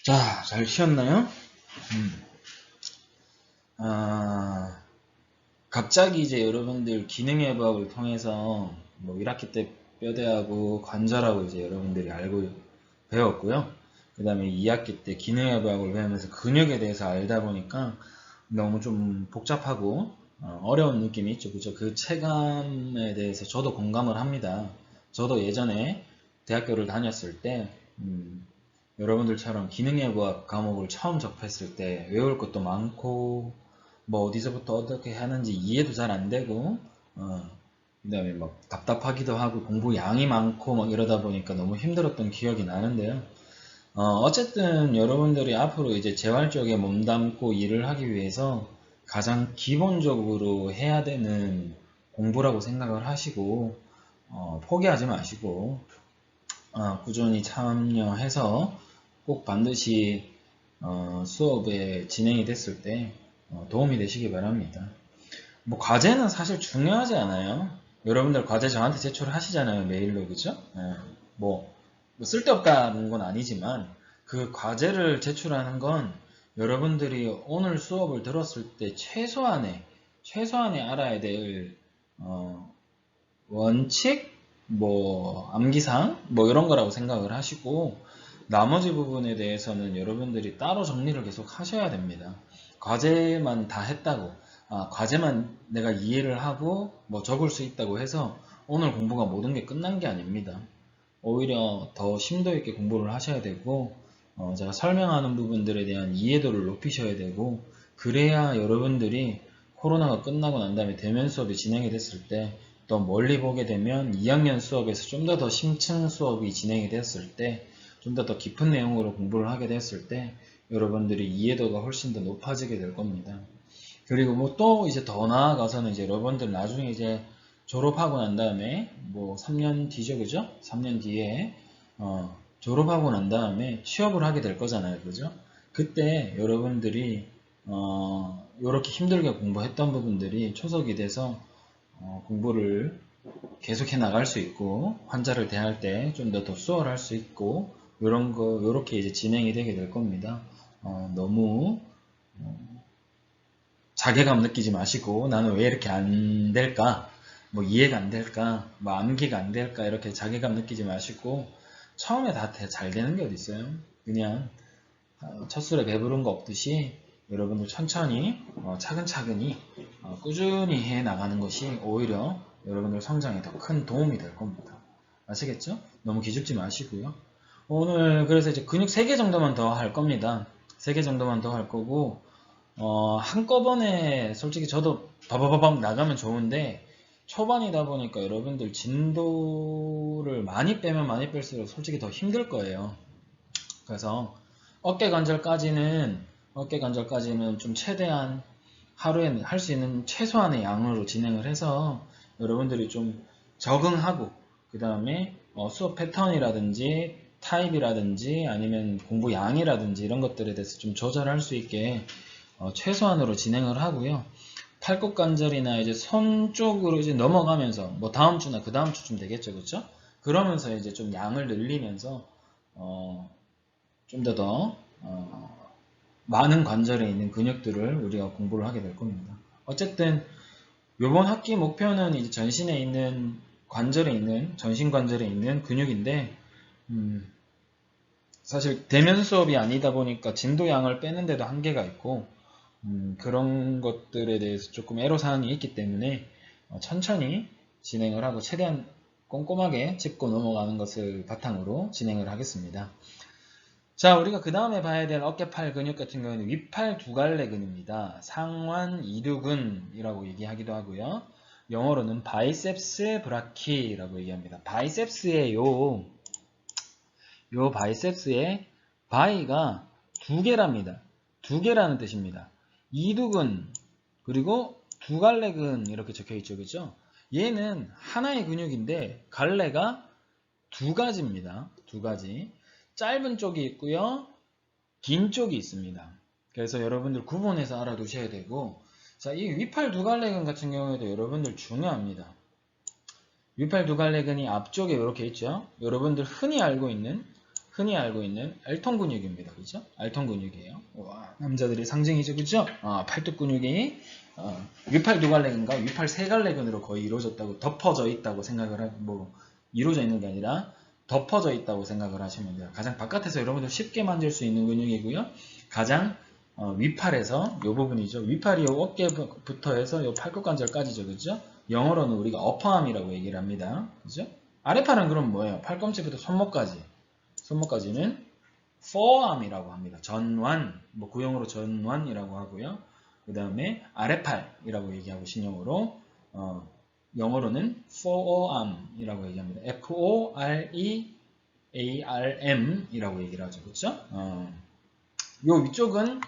자, 잘 쉬었나요? 음. 아, 갑자기 이제 여러분들 기능해부학을 통해서 뭐 1학기 때 뼈대하고 관절하고 이제 여러분들이 알고 배웠고요. 그 다음에 2학기 때 기능해부학을 배우면서 근육에 대해서 알다 보니까 너무 좀 복잡하고 어려운 느낌이 있죠. 그죠? 그 체감에 대해서 저도 공감을 합니다. 저도 예전에 대학교를 다녔을 때 여러분들처럼 기능예부학 과목을 처음 접했을 때 외울 것도 많고 뭐 어디서부터 어떻게 하는지 이해도 잘 안 되고 그 다음에 막 답답하기도 하고 공부 양이 많고 막 이러다 보니까 너무 힘들었던 기억이 나는데요. 어쨌든 여러분들이 앞으로 이제 재활 쪽에 몸담고 일을 하기 위해서 가장 기본적으로 해야 되는 공부라고 생각을 하시고 포기하지 마시고 꾸준히 참여해서 꼭 반드시 수업에 진행이 됐을 때 도움이 되시기 바랍니다. 뭐 과제는 사실 중요하지 않아요. 여러분들 과제 저한테 제출하시잖아요, 메일로. 그죠? 뭐 쓸데없다는 건 아니지만 그 과제를 제출하는 건 여러분들이 오늘 수업을 들었을 때 최소한의 알아야 될 원칙, 뭐 암기사항, 뭐 이런 거라고 생각을 하시고 나머지 부분에 대해서는 여러분들이 따로 정리를 계속 하셔야 됩니다. 과제만 다 했다고, 과제만 내가 이해를 하고 뭐 적을 수 있다고 해서 오늘 공부가 모든 게 끝난 게 아닙니다. 오히려 더 심도 있게 공부를 하셔야 되고 제가 설명하는 부분들에 대한 이해도를 높이셔야 되고 그래야 여러분들이 코로나가 끝나고 난 다음에 대면 수업이 진행이 됐을 때 또 멀리 보게 되면 2학년 수업에서 좀 더 심층 수업이 진행이 됐을 때 좀 더 깊은 내용으로 공부를 하게 됐을 때 여러분들이 이해도가 훨씬 더 높아지게 될 겁니다. 그리고 뭐 또 이제 더 나아가서는 이제 여러분들 나중에 이제 졸업하고 난 다음에 뭐 3년 뒤죠, 그죠? 3년 뒤에 졸업하고 난 다음에 취업을 하게 될 거잖아요, 그죠? 그때 여러분들이 이렇게 힘들게 공부했던 부분들이 초석이 돼서 공부를 계속해 나갈 수 있고 환자를 대할 때 좀 더 수월할 수 있고 이런 거 이렇게 이제 진행이 되게 될 겁니다. 너무 자괴감 느끼지 마시고 나는 왜 이렇게 안 될까? 뭐 이해가 안 될까? 뭐 암기가 안 될까? 이렇게 자괴감 느끼지 마시고 처음에 다 잘 되는 게 어디 있어요? 그냥 첫술에 배부른 거 없듯이 여러분들 천천히 차근차근히 꾸준히 해 나가는 것이 오히려 여러분들 성장에 더 큰 도움이 될 겁니다. 아시겠죠? 너무 기죽지 마시고요. 오늘 그래서 이제 근육 3개 정도만 더 할 겁니다. 3개 정도만 더 할 거고 한꺼번에 솔직히 저도 바바바밤 나가면 좋은데 초반이다 보니까 여러분들 진도를 많이 빼면 많이 뺄수록 솔직히 더 힘들 거예요. 그래서 어깨 관절까지는 좀 최대한 하루에 할 수 있는 최소한의 양으로 진행을 해서 여러분들이 좀 적응하고 그 다음에 수업 패턴이라든지 타입이라든지 아니면 공부 양이라든지 이런 것들에 대해서 좀 조절할 수 있게 최소한으로 진행을 하고요. 팔굽관절이나 이제 손 쪽으로 이제 넘어가면서 뭐 다음 주나 그 다음 주쯤 되겠죠, 그렇죠? 그러면서 이제 좀 양을 늘리면서 좀 더 많은 관절에 있는 근육들을 우리가 공부를 하게 될 겁니다. 어쨌든 이번 학기 목표는 이제 전신에 있는 관절에 있는 전신 관절에 있는 근육인데 사실 대면 수업이 아니다 보니까 진도 양을 빼는데도 한계가 있고 그런 것들에 대해서 조금 애로사항이 있기 때문에 천천히 진행을 하고 최대한 꼼꼼하게 짚고 넘어가는 것을 바탕으로 진행을 하겠습니다. 자, 우리가 그 다음에 봐야 될 어깨팔 근육 같은 경우는 윗팔 두갈래 근입니다. 상완 이두근이라고 얘기하기도 하고요. 영어로는 바이셉스 브라키라고 얘기합니다. 바이셉스의 요 바이셉스의 바이가 두 개랍니다. 두 개라는 뜻입니다. 이두근 그리고 두갈래근 이렇게 적혀 있죠, 그죠? 얘는 하나의 근육인데 갈래가 두 가지입니다. 두 가지. 짧은 쪽이 있고요. 긴 쪽이 있습니다. 그래서 여러분들 구분해서 알아두셔야 되고 자, 이 위팔 두갈래근 같은 경우에도 여러분들 중요합니다. 위팔 두갈래근이 앞쪽에 이렇게 있죠. 여러분들 흔히 알고 있는 흔히 알고 있는 알통 근육입니다. 그죠? 알통 근육이에요. 와, 남자들의 상징이죠. 그죠? 팔뚝 근육이 위팔 두 갈래근과 위팔 세 갈래근으로 거의 이루어졌다고, 덮어져 있다고 생각을 이루어져 있는 게 아니라 덮어져 있다고 생각을 하시면 돼요. 가장 바깥에서 여러분들 쉽게 만질 수 있는 근육이고요. 가장 위팔에서 이 부분이죠. 위팔이 이 어깨부터 해서 이 팔굽관절까지죠. 그죠? 영어로는 우리가 어퍼암이라고 얘기를 합니다. 그죠? 아래팔은 그럼 뭐예요? 팔꿈치부터 손목까지는 forearm이라고 합니다. 전완, 구형으로 전완이라고 하고요. 그 다음에 아래팔이라고 얘기하고 신형으로 영어로는 forearm이라고 얘기합니다. F-O-R-E-A-R-M이라고 얘기를 하죠. 그렇죠? 요 위쪽은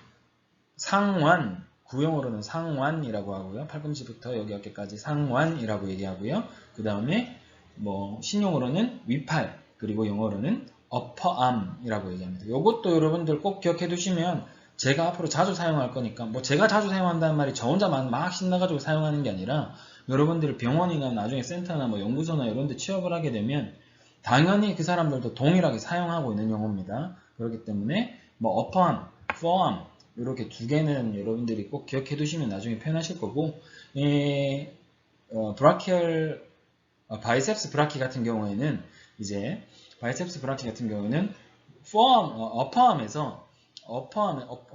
상완, 구형으로는 상완이라고 하고요. 팔꿈치부터 여기 어깨까지 상완이라고 얘기하고요. 그 다음에 신용어로는 위팔, 그리고 영어로는 upper arm이라고 얘기합니다. 이것도 여러분들 꼭 기억해 두시면 제가 앞으로 자주 사용할 거니까, 제가 자주 사용한다는 말이 저 혼자 막 신나가지고 사용하는 게 아니라 여러분들이 병원이나 나중에 센터나 연구소나 이런 데 취업을 하게 되면 당연히 그 사람들도 동일하게 사용하고 있는 용어입니다. 그렇기 때문에 upper arm, forearm 이렇게 두 개는 여러분들이 꼭 기억해 두시면 나중에 표현하실 거고, 브라키얼 바이셉스 브라키 같은 경우에는 바이셉스 브라키 같은 경우는 forearm, upperarm에서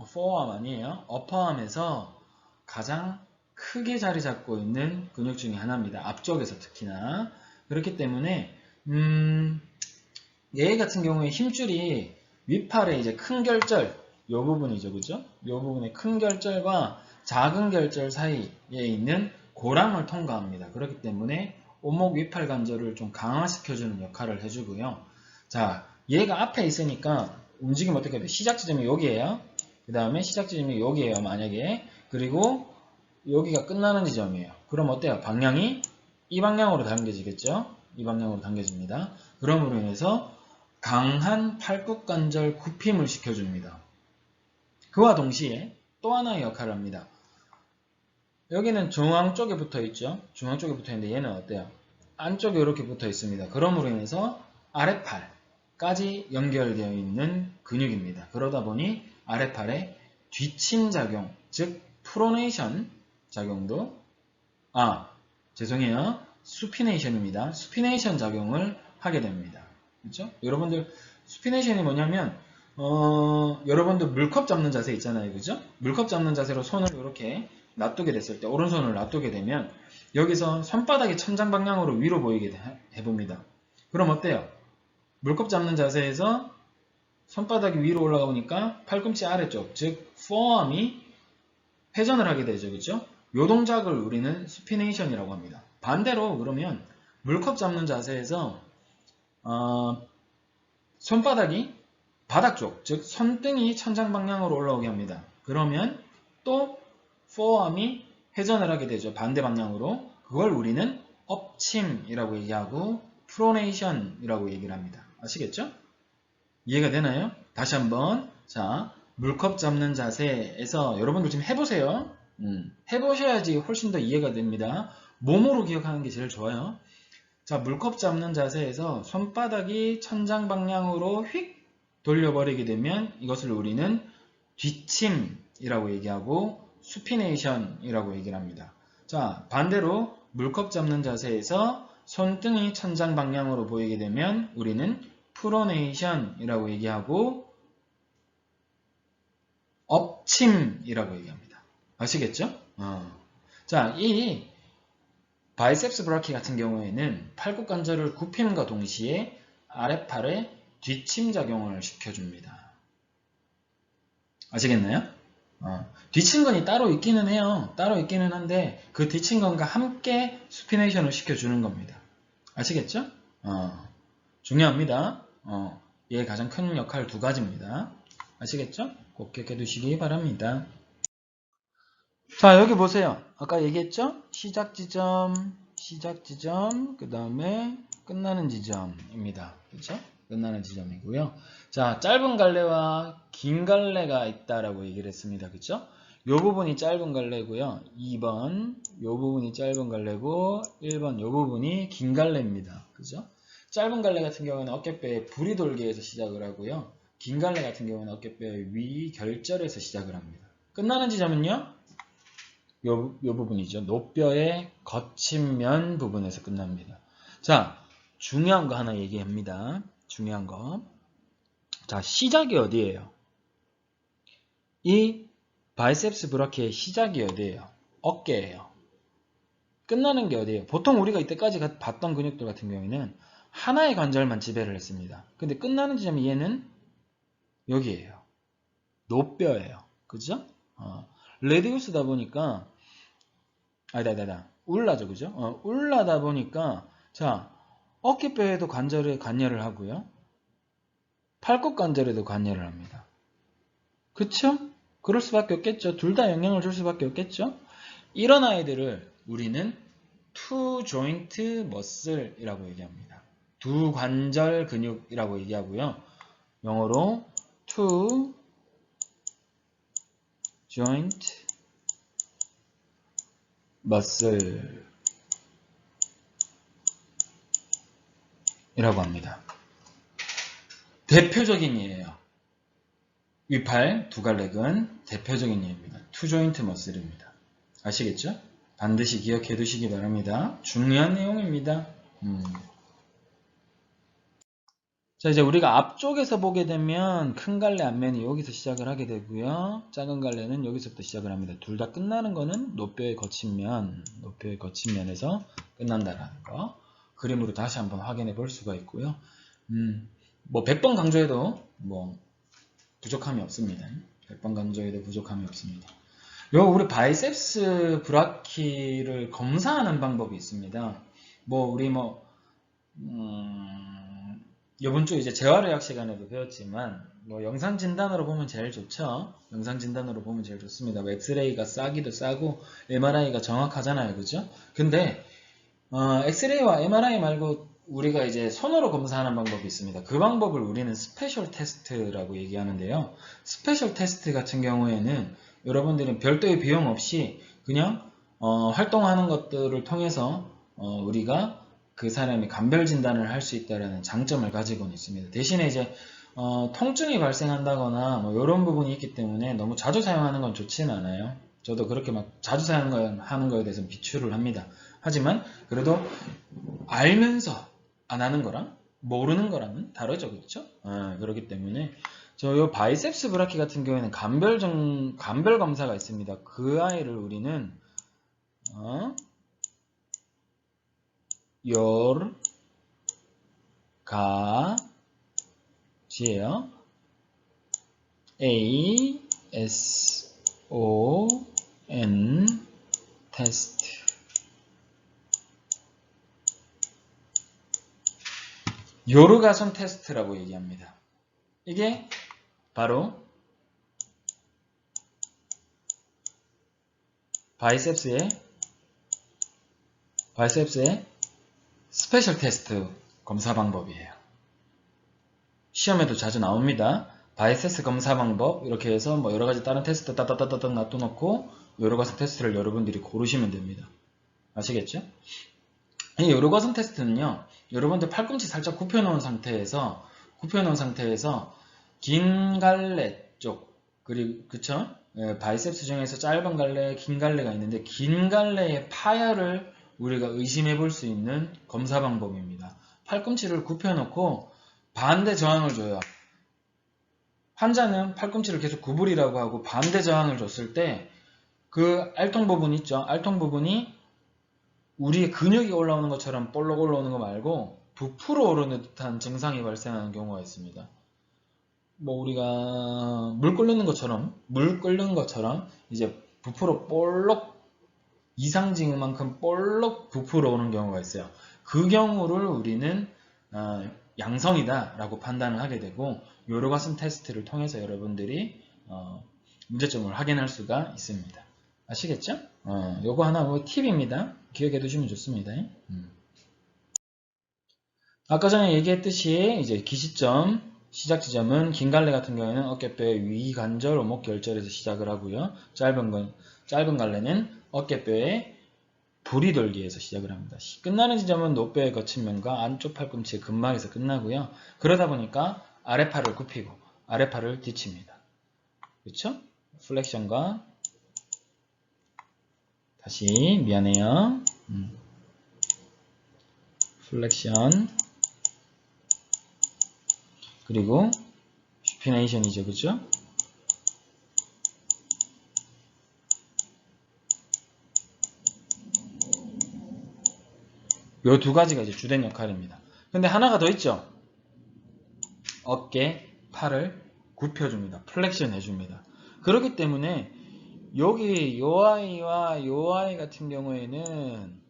forearm 아니에요. upperarm에서 가장 크게 자리 잡고 있는 근육 중에 하나입니다. 앞쪽에서 특히나. 그렇기 때문에 얘 같은 경우에 힘줄이 위팔의 이제 큰 결절, 요 부분이죠. 그죠? 요 부분의 큰 결절과 작은 결절 사이에 있는 고랑을 통과합니다. 그렇기 때문에 오목 위팔 관절을 좀 강화시켜주는 역할을 해주고요. 자, 얘가 앞에 있으니까 움직이면 어떻게 돼요? 시작 지점이 여기에요. 그 다음에 시작 지점이 여기에요. 만약에. 그리고 여기가 끝나는 지점이에요. 그럼 어때요? 방향이 이 방향으로 당겨지겠죠? 이 방향으로 당겨집니다. 그럼으로 인해서 강한 팔굽관절 굽힘을 시켜줍니다. 그와 동시에 또 하나의 역할을 합니다. 여기는 중앙 쪽에 붙어 있죠. 중앙 쪽에 붙어 있는데 얘는 어때요? 안쪽에 이렇게 붙어 있습니다. 그럼으로 인해서 아래팔까지 연결되어 있는 근육입니다. 그러다 보니 아래팔의 뒷침 작용, 즉 프로네이션 작용도 죄송해요. 수피네이션입니다. 수피네이션 작용을 하게 됩니다. 그렇죠? 여러분들 수피네이션이 뭐냐면 여러분들 물컵 잡는 자세 있잖아요. 그죠? 물컵 잡는 자세로 손을 이렇게 놔두게 됐을 때, 오른손을 놔두게 되면 여기서 손바닥이 천장 방향으로 위로 보이게 해봅니다. 그럼 어때요? 물컵 잡는 자세에서 손바닥이 위로 올라가니까 팔꿈치 아래쪽, 즉 forearm이 회전을 하게 되죠. 그죠? 요 동작을 우리는 수피네이션이라고 합니다. 반대로 그러면 물컵 잡는 자세에서 손바닥이 바닥 쪽, 즉 손등이 천장 방향으로 올라오게 합니다. 그러면 또 forearm이 회전을 하게 되죠. 반대 방향으로. 그걸 우리는 엎침이라고 얘기하고 프로네이션이라고 얘기를 합니다. 아시겠죠? 이해가 되나요? 다시 한번. 자, 물컵 잡는 자세에서 여러분들 지금 해보세요. 해보셔야지 훨씬 더 이해가 됩니다. 몸으로 기억하는 게 제일 좋아요. 자, 물컵 잡는 자세에서 손바닥이 천장 방향으로 휙 돌려버리게 되면 이것을 우리는 뒷침이라고 얘기하고 수피네이션이라고 얘기를 합니다. 자, 반대로 물컵 잡는 자세에서 손등이 천장 방향으로 보이게 되면 우리는 프로네이션이라고 얘기하고 엎침이라고 얘기합니다. 아시겠죠? 자, 이 바이셉스 브라키 같은 경우에는 팔굽관절을 굽힘과 동시에 아랫팔에 뒷침 작용을 시켜줍니다. 아시겠나요? 뒷침근이 따로 있기는 해요. 따로 있기는 한데 그 뒷침근과 함께 수피네이션을 시켜주는 겁니다. 아시겠죠? 중요합니다. 얘의 가장 큰 역할 두 가지입니다. 아시겠죠? 꼭 기억해 두시기 바랍니다. 자, 여기 보세요. 아까 얘기했죠? 시작 지점, 그 다음에 끝나는 지점입니다. 그렇죠? 끝나는 지점이고요. 자, 짧은 갈래와 긴 갈래가 있다라고 얘기를 했습니다. 그렇죠? 요 부분이 짧은 갈래고요. 2번 요 부분이 짧은 갈래고 1번 요 부분이 긴 갈래입니다. 그죠? 짧은 갈래 같은 경우는 어깨뼈의 부리돌기에서 시작을 하고요. 긴 갈래 같은 경우는 어깨뼈의 위 결절에서 시작을 합니다. 끝나는 지점은요. 요 부분이죠. 노뼈의 거친 면 부분에서 끝납니다. 자, 중요한 거 하나 얘기합니다. 중요한 거. 자, 시작이 어디예요? 이 바이셉스 브라키의 시작이 어디예요? 어깨예요. 끝나는 게 어디예요? 보통 우리가 이때까지 봤던 근육들 같은 경우에는 하나의 관절만 지배를 했습니다. 근데 끝나는 지점이 얘는 여기예요. 노뼈예요. 그죠? 레디우스다 보니까 아니다. 울라죠. 그죠? 울라다 보니까 자, 어깨뼈에도 관여를 하고요. 팔꿈 관절에도 관여를 합니다. 그쵸? 그럴 수밖에 없겠죠. 둘 다 영향을 줄 수밖에 없겠죠. 이런 아이들을 우리는 two joint muscle이라고 얘기합니다. 두 관절 근육이라고 얘기하고요. 영어로 two joint muscle 이라고 합니다. 대표적인 예예요. 위팔 두갈래근 대표적인 예입니다. two joint muscle입니다. 아시겠죠? 반드시 기억해 두시기 바랍니다. 중요한 내용입니다. 자, 이제 우리가 앞쪽에서 보게 되면 큰 갈래 앞면이 여기서 시작을 하게 되고요. 작은 갈래는 여기서부터 시작을 합니다. 둘 다 끝나는 거는 노뼈의 거친 면에서 끝난다라는 거. 그림으로 다시 한번 확인해 볼 수가 있고요. 뭐 100번 강조해도 뭐 부족함이 없습니다. 100번 강조해도 부족함이 없습니다. 우리 바이셉스 브라키를 검사하는 방법이 있습니다. 이번 주 이제 재활의학 시간에도 배웠지만, 영상 진단으로 보면 제일 좋죠? 영상 진단으로 보면 제일 좋습니다. 엑스레이가 싸기도 싸고, MRI가 정확하잖아요. 그죠? 근데, 엑스레이와 MRI 말고 우리가 이제 손으로 검사하는 방법이 있습니다. 그 방법을 우리는 스페셜 테스트라고 얘기하는데요. 스페셜 테스트 같은 경우에는 여러분들은 별도의 비용 없이 그냥 활동하는 것들을 통해서 우리가 그 사람이 감별 진단을 할 수 있다는 장점을 가지고는 있습니다. 대신에 이제 통증이 발생한다거나 이런 부분이 있기 때문에 너무 자주 사용하는 건 좋지는 않아요. 저도 그렇게 막 자주 사용하는 거에 대해서 비추를 합니다. 하지만 그래도 알면서 안 하는 거랑 모르는 거랑은 다르죠. 그렇죠? 그렇기 때문에 요 바이셉스 브라키 같은 경우에는 감별 검사가 있습니다. 그 아이를 우리는 열가지예요. ASON 테스트. 요르가손 테스트라고 얘기합니다. 이게 바로 바이셉스의 스페셜 테스트 검사 방법이에요. 시험에도 자주 나옵니다. 바이셉스 검사 방법 이렇게 해서 여러 가지 다른 테스트 따따따따 놔둬놓고 요르가손 테스트를 여러분들이 고르시면 됩니다. 아시겠죠? 이 요르가손 테스트는요, 여러분들 팔꿈치 살짝 굽혀놓은 상태에서 긴 갈래 쪽, 그리고 그쵸? 바이셉스 중에서 짧은 갈래, 긴 갈래가 있는데 긴 갈래의 파열을 우리가 의심해 볼 수 있는 검사 방법입니다. 팔꿈치를 굽혀놓고 반대 저항을 줘요. 환자는 팔꿈치를 계속 구부리라고 하고 반대 저항을 줬을 때 그 알통 부분 있죠? 알통 부분이 우리의 근육이 올라오는 것처럼 볼록 올라오는 거 말고 부풀어 오르는 듯한 증상이 발생하는 경우가 있습니다. 우리가 물 끓는 것처럼 이제 부풀어 볼록 이상징후만큼 볼록 부풀어 오는 경우가 있어요. 그 경우를 우리는 양성이다 라고 판단을 하게 되고 요르가손 테스트를 통해서 여러분들이 문제점을 확인할 수가 있습니다. 아시겠죠? 요거 하나 팁입니다. 기억해 두시면 좋습니다. 아까 전에 얘기했듯이 이제 기시점, 시작 지점은 긴 갈래 같은 경우에는 어깨뼈의 위 관절, 오목 결절에서 시작을 하고요. 짧은 갈래는 어깨뼈의 불이 돌기에서 시작을 합니다. 끝나는 지점은 노뼈의 거친 면과 안쪽 팔꿈치의 근막에서 끝나고요. 그러다 보니까 아래팔을 굽히고 아래팔을 뒤칩니다. 그렇죠? 플렉션과 다시 미안해요. 플렉션 그리고 슈피네이션이죠. 그죠? 요 두 가지가 이제 주된 역할입니다. 근데 하나가 더 있죠. 어깨, 팔을 굽혀줍니다. 플렉션 해줍니다. 그렇기 때문에 여기 요 아이와 요 아이 같은 경우에는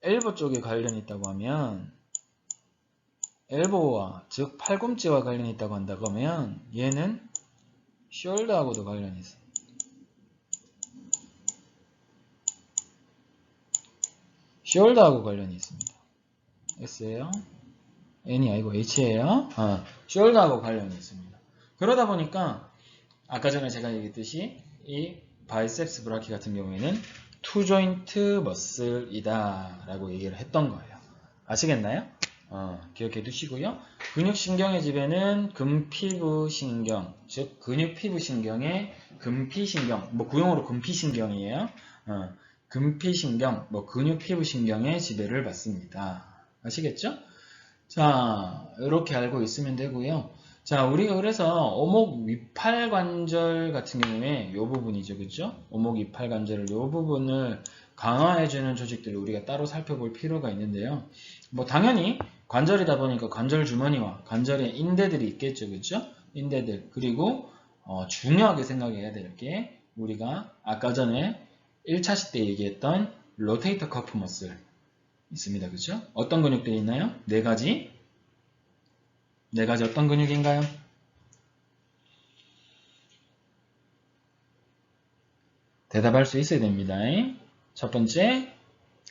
엘보 쪽에 관련이 있다고 하면 엘보와 즉 팔꿈치와 관련이 있다고 한다고 하면 얘는 숄더하고도 관련이 있어요. 숄더하고 관련이 있습니다. S예요? N이 아니고 H예요? 숄더하고 관련이 있습니다. 그러다 보니까 아까 전에 제가 얘기했듯이 이 바이셉스 브라키 같은 경우에는 투 조인트 머슬이다 라고 얘기를 했던 거예요. 아시겠나요? 기억해 두시고요. 근육신경의 집에는 근피부신경, 즉 근육피부신경의 근피신경, 뭐 구용어로 근피신경이에요. 근피신경, 뭐 근육피부신경의 지배를 받습니다. 아시겠죠? 자, 이렇게 알고 있으면 되고요. 자, 우리가 그래서 오목 위팔관절 같은 경우에 이 부분이죠. 그죠? 오목 위팔관절을 이 부분을 강화해주는 조직들을 우리가 따로 살펴볼 필요가 있는데요. 뭐 당연히 관절이다 보니까 관절 주머니와 관절에 인대들이 있겠죠. 그죠? 인대들. 그리고 중요하게 생각해야 될 게 우리가 아까 전에 1차시 때 얘기했던 로테이터 커프 머슬 있습니다. 그죠? 어떤 근육들이 있나요? 네 가지. 네 가지 어떤 근육인가요? 대답할 수 있어야 됩니다. 첫 번째,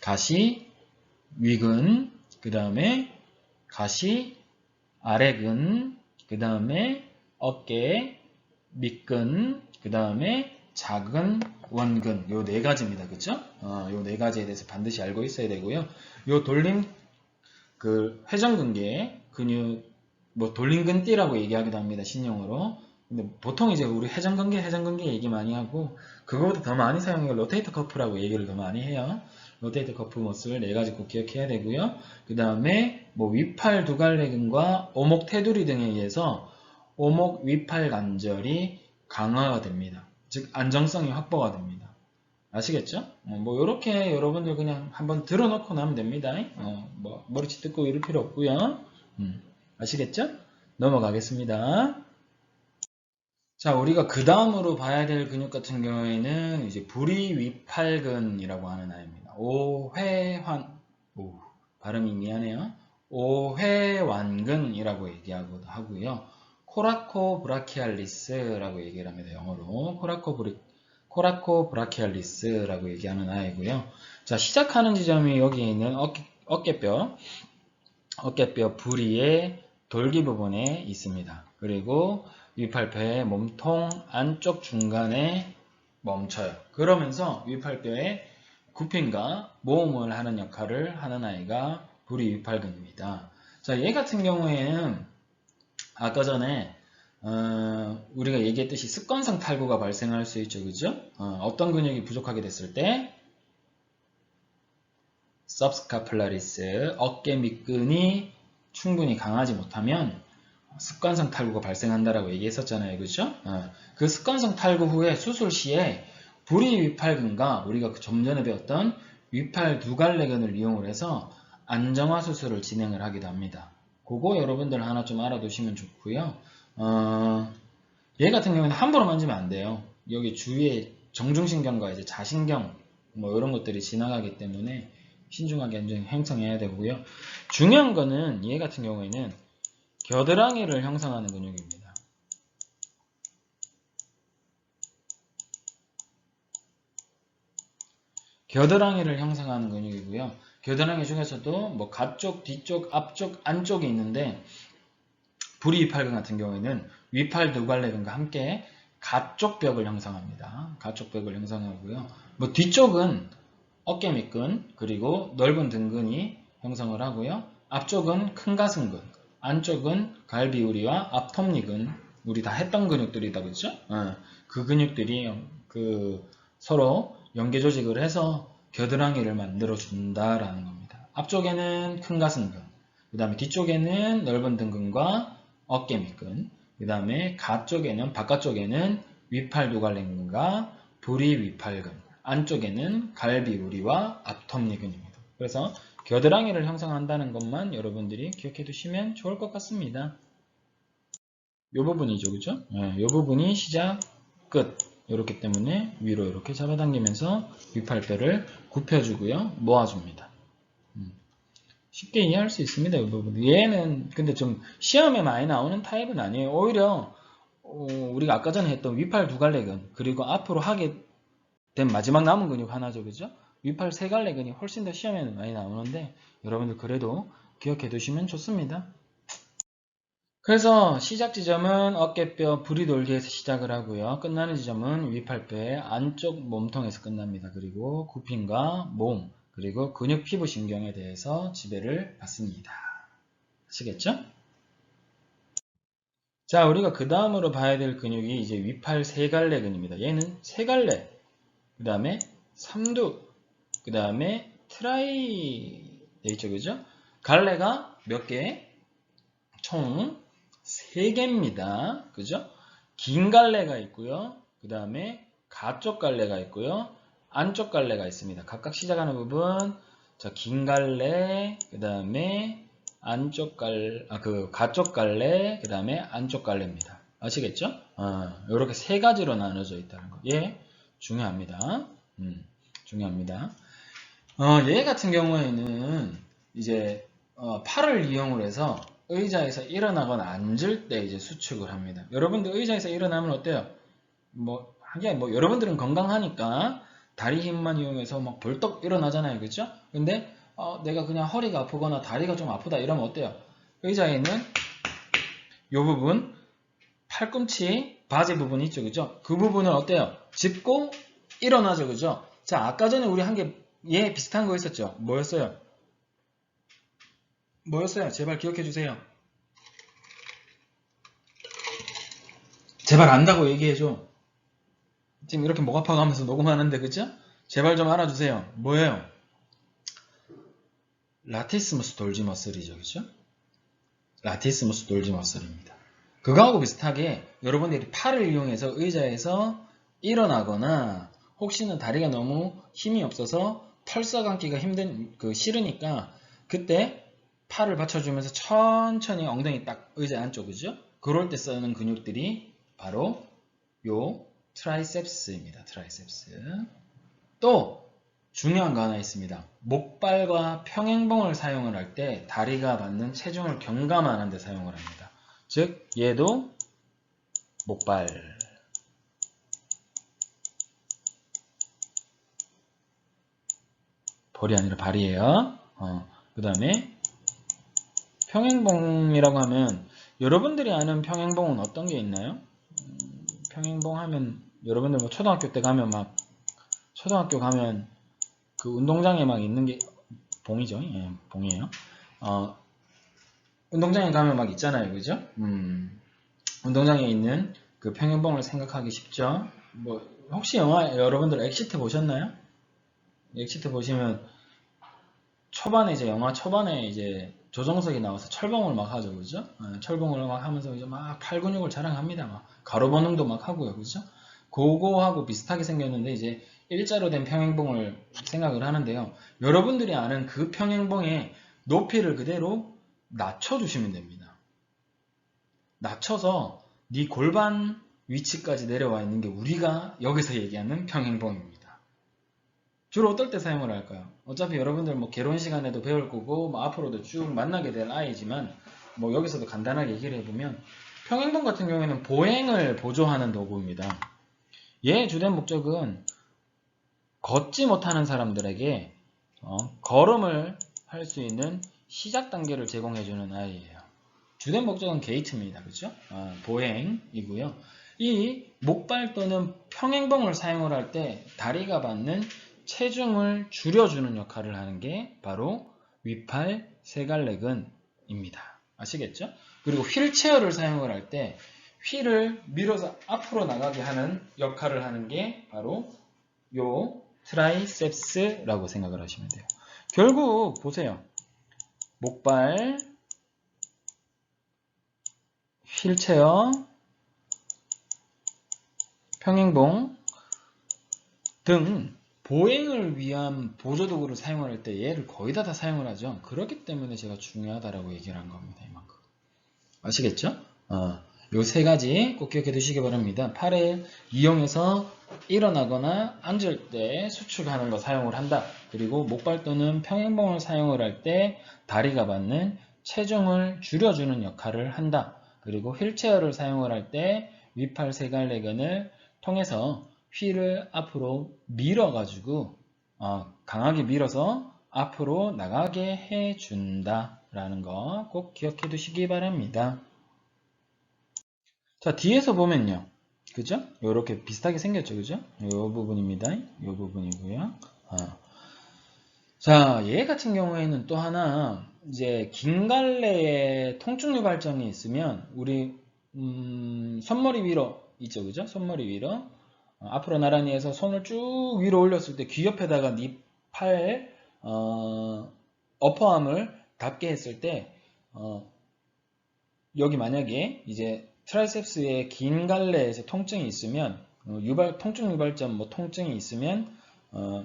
가시, 위근, 그 다음에 가시, 아래근, 그 다음에 어깨, 밑근, 그 다음에 작은 원근. 요 네 가지입니다. 그쵸? 요 네 가지에 대해서 반드시 알고 있어야 되고요. 요 돌림, 회전근개 근육, 뭐 돌림근띠라고 얘기하기도 합니다. 신용어로. 근데 보통 이제 우리 회전근개 얘기 많이 하고, 그거보다 더 많이 사용해요. 로테이터 커프라고 얘기를 더 많이 해요. 로테이터 커프 머슬 네 가지 꼭 기억해야 되고요. 그 다음에 뭐 위팔 두갈래근과 오목 테두리 등에 의해서 오목 위팔 관절이 강화가 됩니다. 즉 안정성이 확보가 됩니다. 아시겠죠? 뭐 요렇게 여러분들 그냥 한번 들어놓고 나면 됩니다. 뭐 머리치 뜯고 이럴 필요 없고요. 아시겠죠? 넘어가겠습니다. 자, 우리가 그 다음으로 봐야 될 근육 같은 경우에는 이제 부리위팔근이라고 하는 아이입니다. 발음이 미안해요. 오회완근이라고 얘기하기도 하고요. 코라코 브라키알리스라고 얘기를 합니다. 영어로 코라코 브라키알리스라고 얘기하는 아이고요. 자, 시작하는 지점이 여기에 있는 어깨뼈 부리의 돌기 부분에 있습니다. 그리고 위팔뼈의 몸통 안쪽 중간에 멈춰요. 그러면서 위팔뼈의 굽힘과 모음을 하는 역할을 하는 아이가 부리위팔근입니다. 자, 얘 같은 경우에는 아까 전에 우리가 얘기했듯이 습관성 탈구가 발생할 수 있죠. 그죠? 어떤 근육이 부족하게 됐을 때 subscapularis 어깨 밑근이 충분히 강하지 못하면 습관성 탈구가 발생한다라고 얘기했었잖아요. 그죠? 그 습관성 탈구 후에 수술 시에 부리위팔근과 우리가 좀 전에 배웠던 위팔 두갈래근을 이용을 해서 안정화 수술을 진행을 하기도 합니다. 그거 여러분들 하나 좀 알아두시면 좋고요. 얘 같은 경우는 함부로 만지면 안 돼요. 여기 주위에 정중신경과 이제 자신경 뭐 이런 것들이 지나가기 때문에 신중하게 행성해야 되고요. 중요한 거는 얘 같은 경우에는 겨드랑이를 형성하는 근육입니다. 겨드랑이를 형성하는 근육이고요. 겨드랑이 중에서도 뭐 가쪽, 뒤쪽, 앞쪽, 안쪽이 있는데 부리위팔근 같은 경우에는 위팔 두갈래근과 함께 가쪽벽을 형성합니다. 가쪽벽을 형성하고요. 뭐 뒤쪽은 어깨 밑근 그리고 넓은 등근이 형성을 하고요. 앞쪽은 큰 가슴근, 안쪽은 갈비우리와 앞톱니근, 우리 다 했던 근육들이다, 그렇죠? 그 근육들이 서로 연계 조직을 해서 겨드랑이를 만들어 준다라는 겁니다. 앞쪽에는 큰 가슴근, 그 다음에 뒤쪽에는 넓은 등근과 어깨 밑근, 그 다음에 바깥쪽에는 위팔 두갈래근과 부리 위팔근, 안쪽에는 갈비우리와 앞톱니근입니다. 그래서 겨드랑이를 형성한다는 것만 여러분들이 기억해 두시면 좋을 것 같습니다. 이 부분이죠, 그죠? 이 부분이 시작, 끝. 이렇기 때문에 위로 이렇게 잡아당기면서 위팔뼈를 굽혀주고요, 모아줍니다. 쉽게 이해할 수 있습니다, 이 부분. 얘는 근데 좀 시험에 많이 나오는 타입은 아니에요. 오히려 우리가 아까 전에 했던 위팔 두갈래근 그리고 앞으로 하게 된 마지막 남은 근육 하나죠, 그죠? 위팔 세갈래근이 훨씬 더 시험에는 많이 나오는데 여러분들 그래도 기억해 두시면 좋습니다. 그래서 시작 지점은 어깨뼈 부리돌기에서 시작을 하고요. 끝나는 지점은 위팔뼈의 안쪽 몸통에서 끝납니다. 그리고 굽힘과 몸, 그리고 근육 피부 신경에 대해서 지배를 받습니다. 아시겠죠? 자, 우리가 그 다음으로 봐야 될 근육이 이제 위팔 세갈래근입니다. 얘는 세갈래, 그 다음에 삼두, 그 다음에 트라이 돼 있죠, 그죠? 갈래가 몇 개? 총 3개입니다. 그죠? 긴 갈래가 있고요. 그 다음에 가쪽 갈래가 있고요. 안쪽 갈래가 있습니다. 각각 시작하는 부분, 자, 긴 갈래, 그 다음에 가쪽 갈래, 그 다음에 안쪽 갈래입니다. 아시겠죠? 이렇게 3가지로 나눠져 있다는 거. 예, 중요합니다. 중요합니다. 얘 같은 경우에는 이제 팔을 이용을 해서 의자에서 일어나거나 앉을 때 이제 수축을 합니다. 여러분들 의자에서 일어나면 어때요? 여러분들은 건강하니까 다리 힘만 이용해서 막 벌떡 일어나잖아요, 그렇죠? 근데 내가 그냥 허리가 아프거나 다리가 좀 아프다 이러면 어때요? 의자에는 이 부분, 팔꿈치, 바지 부분 있죠, 그죠? 그 부분을 어때요? 짚고 일어나죠, 그죠? 자, 아까 전에 우리 한 게 얘 비슷한 거 있었죠? 뭐였어요? 제발 기억해 주세요. 제발 안다고 얘기해줘. 지금 이렇게 목 아파가면서 녹음하는데, 그죠? 제발 좀 알아주세요. 뭐예요? 라티스무스 돌지 머슬이죠, 그죠? 라티스무스 돌지 머슬입니다. 그거하고 비슷하게 여러분들이 팔을 이용해서 의자에서 일어나거나 혹시나 다리가 너무 힘이 없어서 털썩 앉기가 싫으니까 그때 팔을 받쳐주면서 천천히 엉덩이 딱 의자 안쪽, 그죠? 그럴 때 쓰는 근육들이 바로 요 트라이셉스입니다. 트라이셉스. 또 중요한 거 하나 있습니다. 목발과 평행봉을 사용을 할 때 다리가 받는 체중을 경감하는 데 사용을 합니다. 즉 얘도 목발, 볼이 아니라 발이에요. 그 다음에 평행봉이라고 하면 여러분들이 아는 평행봉은 어떤 게 있나요? 평행봉 하면 여러분들 뭐 초등학교 가면 그 운동장에 막 있는 게 봉이죠. 예, 봉이에요. 운동장에 가면 막 있잖아요, 그죠? 운동장에 있는 그 평행봉을 생각하기 쉽죠. 뭐 혹시 영화 여러분들 엑시트 보셨나요? 엑시트 보시면 영화 초반에 이제 조정석이 나와서 철봉을 막 하죠, 그죠? 철봉을 막 하면서 이제 막 팔 근육을 자랑합니다. 막 가로 번능도 막 하고요, 그죠? 그거하고 비슷하게 생겼는데 이제 일자로 된 평행봉을 생각을 하는데요. 여러분들이 아는 그 평행봉의 높이를 그대로 낮춰주시면 됩니다. 낮춰서 네 골반 위치까지 내려와 있는 게 우리가 여기서 얘기하는 평행봉입니다. 주로 어떨 때 사용을 할까요? 어차피 여러분들 뭐 개론 시간에도 배울 거고 뭐 앞으로도 쭉 만나게 될 아이지만 뭐 여기서도 간단하게 얘기를 해보면 평행봉 같은 경우에는 보행을 보조하는 도구입니다. 얘의 주된 목적은 걷지 못하는 사람들에게 걸음을 할 수 있는 시작 단계를 제공해주는 아이예요. 주된 목적은 게이트입니다. 그렇죠? 보행이고요. 이 목발 또는 평행봉을 사용을 할 때 다리가 받는 체중을 줄여주는 역할을 하는 게 바로 위팔 세갈래근입니다. 아시겠죠? 그리고 휠체어를 사용을 할 때 휠을 밀어서 앞으로 나가게 하는 역할을 하는 게 바로 요 트라이셉스라고 생각을 하시면 돼요. 결국 보세요. 목발, 휠체어, 평행봉 등 보행을 위한 보조도구를 사용할 때 얘를 거의 다 사용을 하죠. 그렇기 때문에 제가 중요하다라고 얘기를 한 겁니다. 이만큼. 아시겠죠? 요 세 가지 꼭 기억해 두시기 바랍니다. 팔을 이용해서 일어나거나 앉을 때 수축하는 거 사용을 한다. 그리고 목발 또는 평행봉을 사용을 할 때 다리가 받는 체중을 줄여주는 역할을 한다. 그리고 휠체어를 사용을 할 때 위팔 세갈래근을 통해서 휠을 앞으로 밀어가지고 강하게 밀어서 앞으로 나가게 해준다. 라는 거 꼭 기억해 두시기 바랍니다. 자, 뒤에서 보면요. 그죠? 요렇게 비슷하게 생겼죠. 그죠? 요 부분입니다. 요 부분이고요. 자, 얘 같은 경우에는 또 하나, 이제, 긴 갈래에 통증 유발점이 있으면, 우리, 손머리 위로 있죠. 그죠? 손머리 위로. 앞으로 나란히 해서 손을 쭉 위로 올렸을 때 귀 옆에다가 니 팔, 어퍼암을 닿게 했을 때, 여기 만약에 이제 트라이셉스의 긴 갈래에서 통증이 있으면 통증 유발점 뭐 통증이 있으면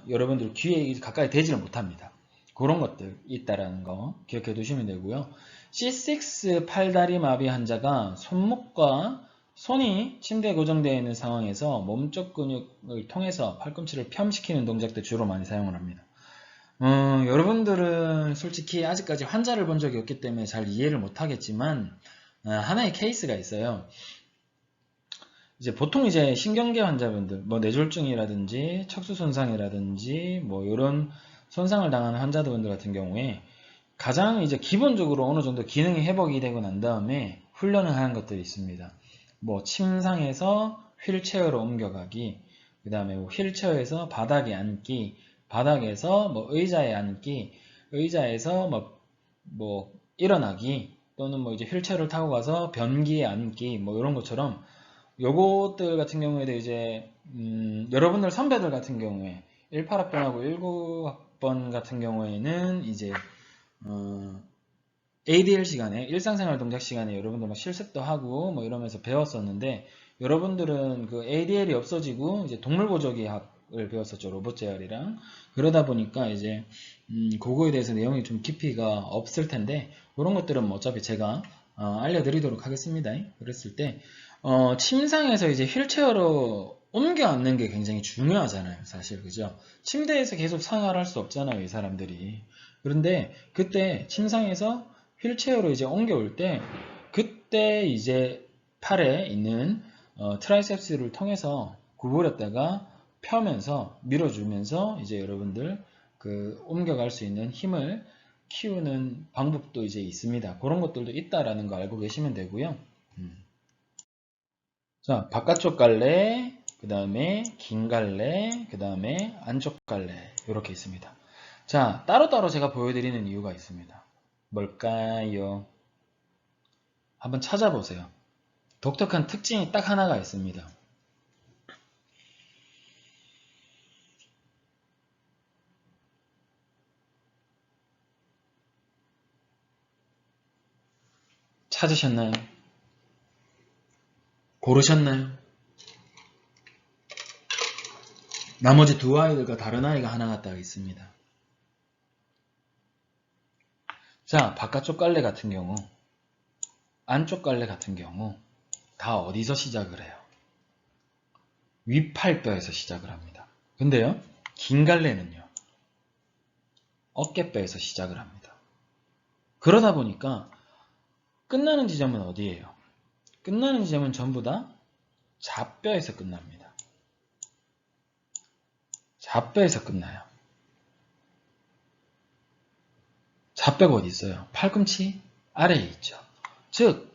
여러분들 귀에 가까이 대지를 못합니다. 그런 것들 있다라는 거 기억해 두시면 되고요. C6 팔다리 마비 환자가 손목과 손이 침대에 고정되어 있는 상황에서 몸쪽 근육을 통해서 팔꿈치를 펴시키는 동작들 주로 많이 사용을 합니다. 여러분들은 솔직히 아직까지 환자를 본 적이 없기 때문에 잘 이해를 못하겠지만 하나의 케이스가 있어요. 이제 보통 이제 신경계 환자분들, 뭐 뇌졸중이라든지 척수 손상이라든지 뭐 이런 손상을 당하는 환자분들 같은 경우에 가장 이제 기본적으로 어느 정도 기능이 회복이 되고 난 다음에 훈련을 하는 것들이 있습니다. 뭐 침상에서 휠체어로 옮겨가기, 그 다음에 휠체어에서 바닥에 앉기, 바닥에서 뭐 의자에 앉기, 의자에서 뭐 일어나기, 또는 뭐 이제 휠체어를 타고 가서 변기에 앉기, 뭐 이런 것처럼 요것들 같은 경우에도 이제 여러분들 선배들 같은 경우에 18학번하고 19학번 같은 경우에는 이제 ADL 시간에 일상생활 동작 시간에 여러분들 막 실습도 하고 뭐 이러면서 배웠었는데 여러분들은 그 ADL이 없어지고 이제 동물보조기 학을 배웠었죠. 로봇 제어리랑. 그러다 보니까 이제 그거에 대해서 내용이 좀 깊이가 없을 텐데 그런 것들은 뭐 어차피 제가 알려드리도록 하겠습니다. 그랬을 때 침상에서 이제 휠체어로 옮겨 앉는 게 굉장히 중요하잖아요. 사실 그죠? 침대에서 계속 생활할 수 없잖아요. 이 사람들이. 그런데 그때 침상에서 휠체어로 이제 옮겨올 때 그때 이제 팔에 있는 트라이셉스를 통해서 구부렸다가 펴면서 밀어주면서 이제 여러분들 그 옮겨갈 수 있는 힘을 키우는 방법도 이제 있습니다. 그런 것들도 있다라는 거 알고 계시면 되고요. 자, 바깥쪽 갈래, 그 다음에 긴 갈래, 그 다음에 안쪽 갈래 이렇게 있습니다. 자, 따로따로 제가 보여드리는 이유가 있습니다. 뭘까요? 한번 찾아보세요. 독특한 특징이 딱 하나가 있습니다. 찾으셨나요? 고르셨나요? 나머지 두 아이들과 다른 아이가 하나 갖다가 있습니다. 자, 바깥쪽 갈래 같은 경우, 안쪽 갈래 같은 경우 다 어디서 시작을 해요? 윗팔뼈에서 시작을 합니다. 근데요, 긴 갈래는요, 어깨뼈에서 시작을 합니다. 그러다 보니까 끝나는 지점은 어디예요? 끝나는 지점은 전부 다 좌뼈에서 끝납니다. 좌뼈에서 끝나요. 좌뼈가 어디 있어요? 팔꿈치 아래에 있죠. 즉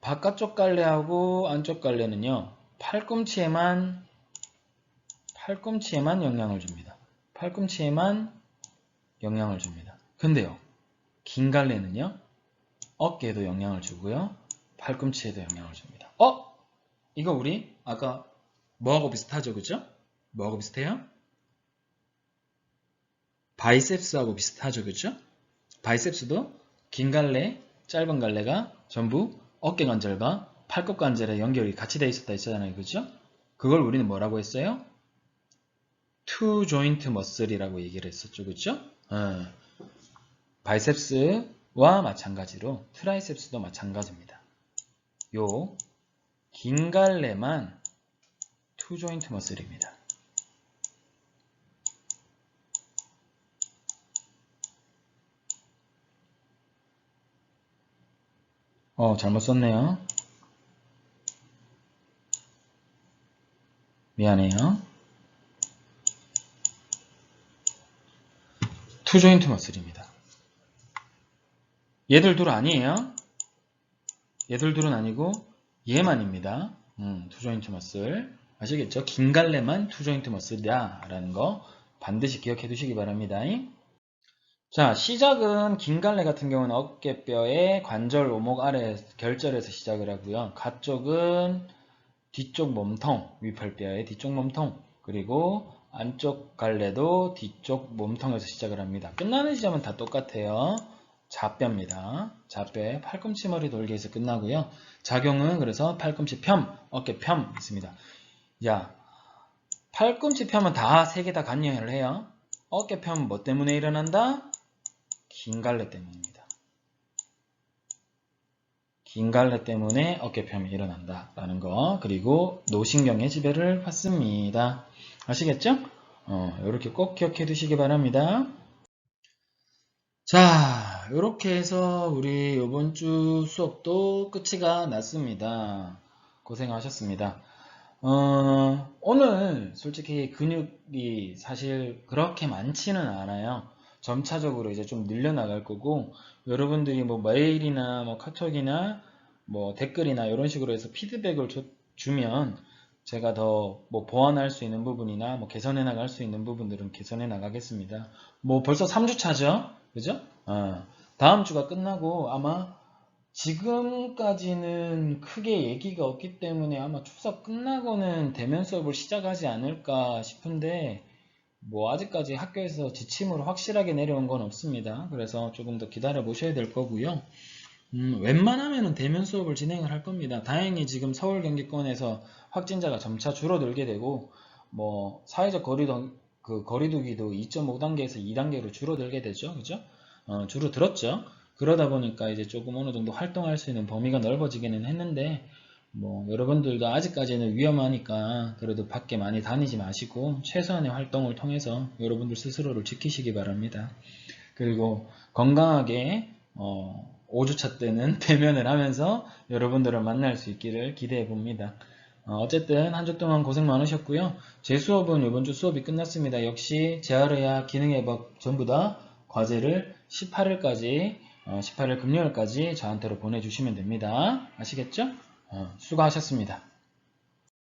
바깥쪽 갈래하고 안쪽 갈래는요 팔꿈치에만 영향을 줍니다. 팔꿈치에만 영향을 줍니다. 근데요, 긴 갈래는요, 어깨에도 영향을 주고요, 팔꿈치에도 영향을 줍니다. 이거 우리 아까 뭐하고 비슷하죠? 그죠? 뭐하고 비슷해요? 바이셉스하고 비슷하죠? 그죠? 바이셉스도 긴 갈래, 짧은 갈래가 전부 어깨 관절과 팔꿈 관절에 연결이 같이 되어 있었다 했잖아요. 그죠? 그걸 우리는 뭐라고 했어요? 투 조인트 머슬이라고 얘기를 했었죠. 그죠? 바이셉스와 마찬가지로 트라이셉스도 마찬가지입니다. 요 긴 갈래만 투 조인트 머슬입니다. 잘못 썼네요. 미안해요. 투 조인트 머슬입니다. 얘들 둘 아니에요. 얘들 둘은 아니고 얘만입니다. 투 조인트 머슬. 아시겠죠? 긴 갈래만 투 조인트 머슬이다 라는 거 반드시 기억해 두시기 바랍니다. 자, 시작은 긴 갈래 같은 경우는 어깨뼈의 관절 오목 아래 결절에서 시작을 하고요. 가쪽은 뒤쪽 몸통, 위팔뼈의 뒤쪽 몸통, 그리고 안쪽 갈래도 뒤쪽 몸통에서 시작을 합니다. 끝나는 지점은 다 똑같아요. 좌뼈입니다. 좌뼈에 팔꿈치 머리 돌기에서 끝나고요. 작용은 그래서 팔꿈치 펴, 어깨 펴 있습니다. 야, 팔꿈치 펴면 다 세 개 다 관여를 해요. 어깨 펴면 뭐 때문에 일어난다? 긴 갈래 때문입니다. 긴 갈래 때문에 어깨펴이 일어난다 라는 거, 그리고 노신경의 지배를 받습니다. 아시겠죠? 이렇게 꼭 기억해 두시기 바랍니다. 자, 이렇게 해서 우리 이번 주 수업도 끝이가 났습니다. 고생하셨습니다. 오늘 솔직히 근육이 사실 그렇게 많지는 않아요. 점차적으로 이제 좀 늘려나갈 거고, 여러분들이 뭐 메일이나 뭐 카톡이나 뭐 댓글이나 이런 식으로 해서 피드백을 주면 제가 더 뭐 보완할 수 있는 부분이나 뭐 개선해 나갈 수 있는 부분들은 개선해 나가겠습니다. 뭐 벌써 3주 차죠? 그죠? 다음 주가 끝나고 아마 지금까지는 크게 얘기가 없기 때문에 아마 추석 끝나고는 대면 수업을 시작하지 않을까 싶은데, 뭐 아직까지 학교에서 지침으로 확실하게 내려온 건 없습니다. 그래서 조금 더 기다려 보셔야 될 거고요. 웬만하면은 대면 수업을 진행을 할 겁니다. 다행히 지금 서울 경기권에서 확진자가 점차 줄어들게 되고, 뭐 사회적 거리두기도 2.5단계에서 2단계로 줄어들게 되죠. 그죠? 줄어들었죠. 그러다 보니까 이제 조금 어느 정도 활동할 수 있는 범위가 넓어지기는 했는데, 뭐 여러분들도 아직까지는 위험하니까 그래도 밖에 많이 다니지 마시고 최소한의 활동을 통해서 여러분들 스스로를 지키시기 바랍니다. 그리고 건강하게 5주차 때는 대면을 하면서 여러분들을 만날 수 있기를 기대해 봅니다. 어쨌든 한 주 동안 고생 많으셨고요. 제 수업은 이번 주 수업이 끝났습니다. 역시 재활의학, 기능의학 전부 다 과제를 18일까지 18일 금요일까지 저한테로 보내주시면 됩니다. 아시겠죠? 수고하셨습니다.